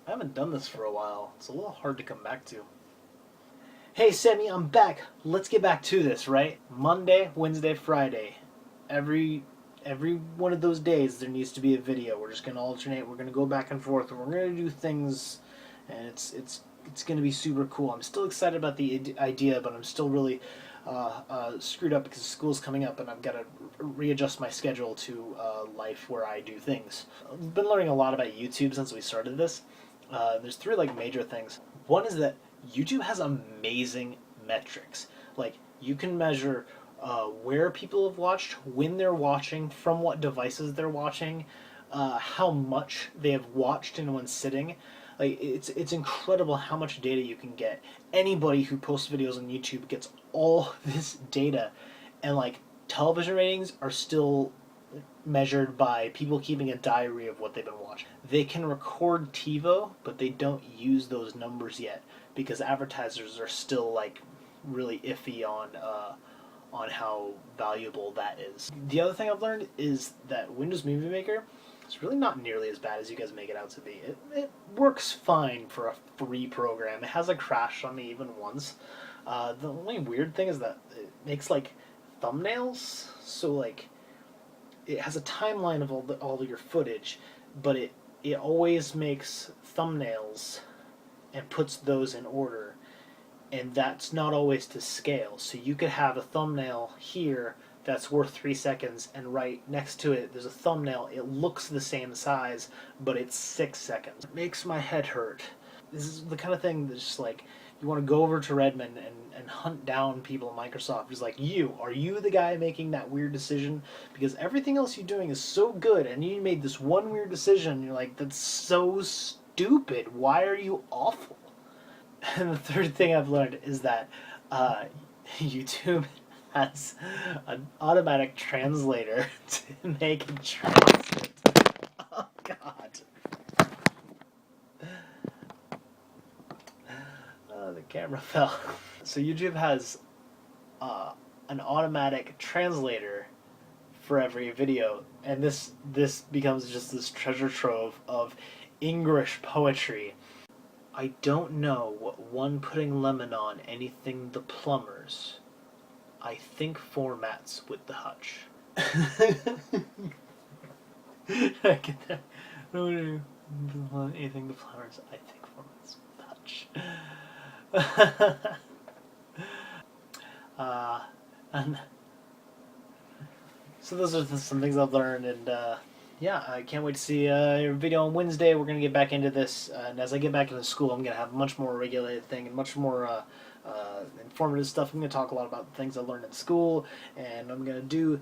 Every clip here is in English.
I haven't done this for a while. It's a little hard to come back to. Hey Sammy, I'm back. Let's get back to this, right? Monday, Wednesday, Friday. Every every one of those days there needs to be a video. We're just gonna alternate. We're gonna go back and forth. We're gonna do things, and it's gonna be super cool. I'm still excited about the idea, but I'm still really screwed up because school's coming up and I've got to readjust my schedule to life where I do things. I've been learning a lot about YouTube since we started this. There's three like major things. One is that YouTube has amazing metrics. Like you can measure where people have watched, when they're watching, from what devices they're watching, how much they have watched in one sitting. Like it's incredible how much data you can get. Anybody who posts videos on YouTube gets all this data, and like television ratings are still measured by people keeping a diary of what they've been watching. They can record TiVo, but they don't use those numbers yet because advertisers are still like really iffy on how valuable that is. The other thing I've learned is that Windows Movie Maker is really not nearly as bad as you guys make it out to be. It works fine for a free program. It hasn't crashed on me even once. The only weird thing is that it makes like thumbnails, so like it has a timeline of all of your footage, but it always makes thumbnails and puts those in order, and that's not always to scale. So you could have a thumbnail here that's worth 3 seconds, and right next to it there's a thumbnail. It looks the same size, but it's 6 seconds. It makes my head hurt. This is the kind of thing that's just like, you want to go over to Redmond and hunt down people at Microsoft who's like, are you the guy making that weird decision? Because everything else you're doing is so good, and you made this one weird decision, and you're like, that's so stupid. Why are you awful? And the third thing I've learned is that YouTube has an automatic translator to make it translate. Oh, God. The camera fell. So YouTube has an automatic translator for every video, and this becomes just this treasure trove of English poetry. I don't know what one putting lemon on anything the plumbers. I think formats with the hutch. I get that. Anything the plumbers. I think formats with the hutch. And so those are some things I've learned, and yeah, I can't wait to see your video on Wednesday. We're going to get back into this, and as I get back into school, I'm going to have a much more regulated thing and much more informative stuff. I'm going to talk a lot about the things I learned in school, and I'm going to do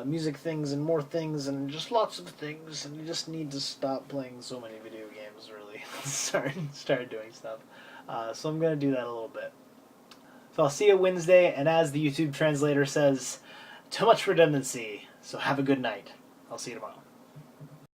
music things and more things and just lots of things, and you just need to stop playing so many video games, really. start doing stuff. So I'm going to do that a little bit. So I'll see you Wednesday, and as the YouTube translator says, too much redundancy, so have a good night. I'll see you tomorrow.